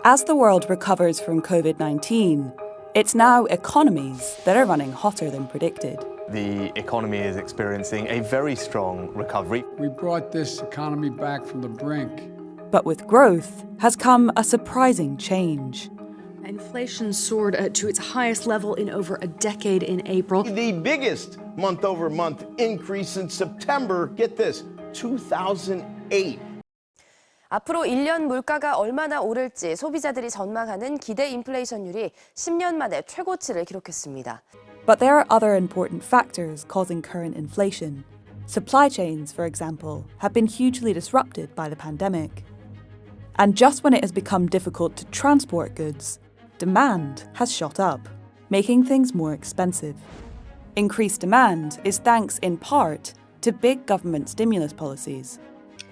As the world recovers from COVID-19, it's now economies that are running hotter than predicted. The economy is experiencing a very strong recovery. We brought this economy back from the brink. But with growth has come a surprising change. Inflation soared to its highest level in over a decade in April. The biggest month-over-month increase in September, get this, 2008. 앞으로 1년 물가가 얼마나 오를지 소비자들이 전망하는 기대 인플레이션율이 10년 만에 최고치를 기록했습니다. But there are other important factors causing current inflation. Supply chains, for example, have been hugely disrupted by the pandemic. And just when it has become difficult to transport goods, demand has shot up, making things more expensive. Increased demand is thanks in part to big government stimulus policies.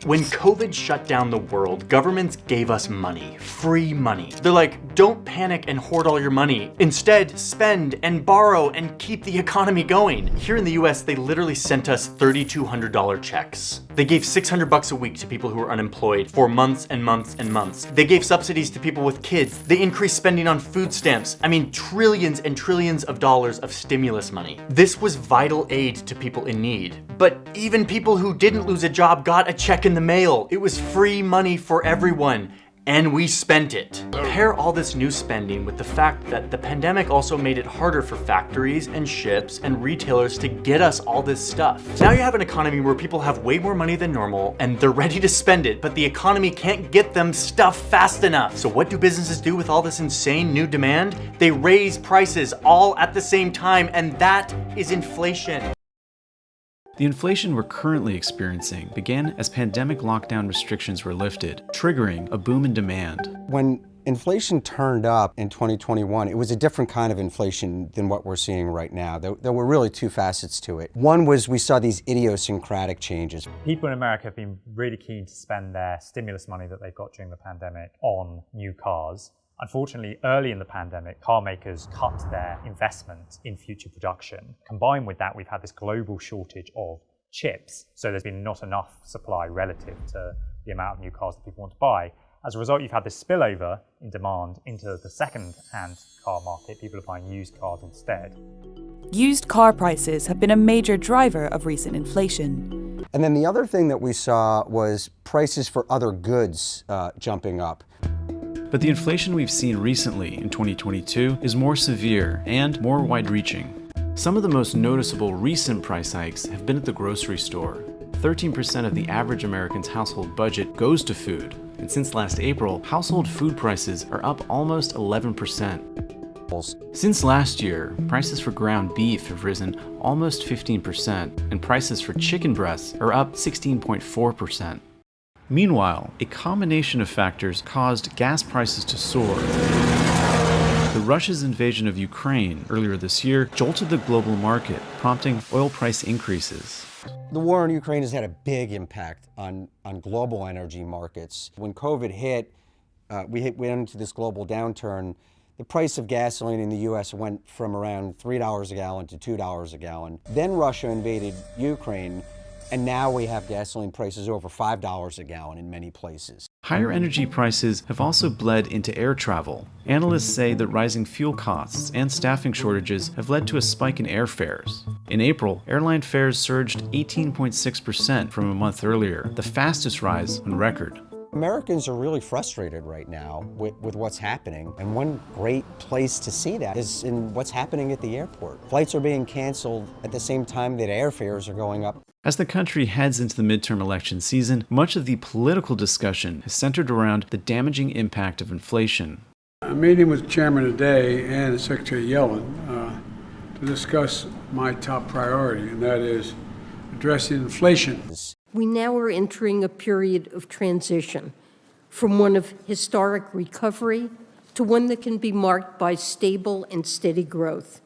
When COVID shut down the world, governments gave us money, free money. They're like, don't panic and hoard all your money. Instead, spend and borrow and keep the economy going. Here in the US, they literally sent us $3,200 checks. They gave $600 a week to people who were unemployed for months and months and months. They gave subsidies to people with kids. They increased spending on food stamps. I mean, trillions and trillions of dollars of stimulus money. This was vital aid to people in need. But even people who didn't lose a job got a check in the mail. It was free money for everyone. And we spent it. Pair all this new spending with the fact that the pandemic also made it harder for factories and ships and retailers to get us all this stuff. Now you have an economy where people have way more money than normal and they're ready to spend it, but the economy can't get them stuff fast enough. So what do businesses do with all this insane new demand? They raise prices all at the same time, and that is inflation. The inflation we're currently experiencing began as pandemic lockdown restrictions were lifted, triggering a boom in demand. When inflation turned up in 2021, it was a different kind of inflation than what we're seeing right now. There were really two facets to it. One was we saw these idiosyncratic changes. People in America have been really keen to spend their stimulus money that they got during the pandemic on new cars. Unfortunately, early in the pandemic, car makers cut their investment in future production. Combined with that, we've had this global shortage of chips. So there's been not enough supply relative to the amount of new cars that people want to buy. As a result, you've had this spillover in demand into the second-hand car market. People are buying used cars instead. Used car prices have been a major driver of recent inflation. And then the other thing that we saw was prices for other goods jumping up. But the inflation we've seen recently in 2022 is more severe and more wide-reaching. Some of the most noticeable recent price hikes have been at the grocery store. 13% of the average American's household budget goes to food, and since last April, household food prices are up almost 11%. Since last year, prices for ground beef have risen almost 15%, and prices for chicken breasts are up 16.4%. Meanwhile, a combination of factors caused gas prices to soar. Russia's invasion of Ukraine earlier this year jolted the global market, prompting oil price increases. The war in Ukraine has had a big impact on global energy markets. When COVID hit, we went into this global downturn. The price of gasoline in the U.S. went from around $3 a gallon to $2 a gallon. Then Russia invaded Ukraine, and now we have gasoline prices over $5 a gallon in many places. Higher energy prices have also bled into air travel. Analysts say that rising fuel costs and staffing shortages have led to a spike in airfares. In April, airline fares surged 18.6% from a month earlier, the fastest rise on record. Americans are really frustrated right now with what's happening, and one great place to see that is in what's happening at the airport. Flights are being canceled at the same time that airfares are going up. As the country heads into the midterm election season, much of the political discussion is centered around the damaging impact of inflation. I'm meeting with Chairman today and Secretary Yellen to discuss my top priority, and that is addressing inflation. We now are entering a period of transition from one of historic recovery to one that can be marked by stable and steady growth.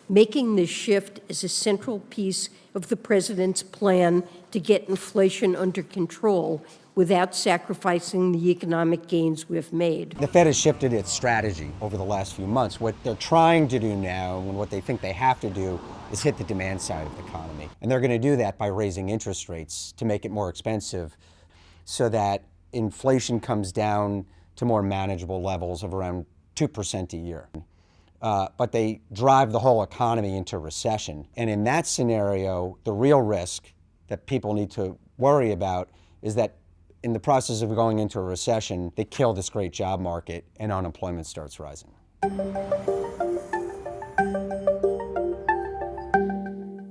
Making this shift is a central piece of the president's plan to get inflation under control without sacrificing the economic gains we've made. The Fed has shifted its strategy over the last few months. What they're trying to do now, and what they think they have to do, is hit the demand side of the economy. And they're going to do that by raising interest rates to make it more expensive so that inflation comes down to more manageable levels of around 2% a year. But they drive the whole economy into recession. And in that scenario, the real risk that people need to worry about is that in the process of going into a recession, they kill this great job market and unemployment starts rising.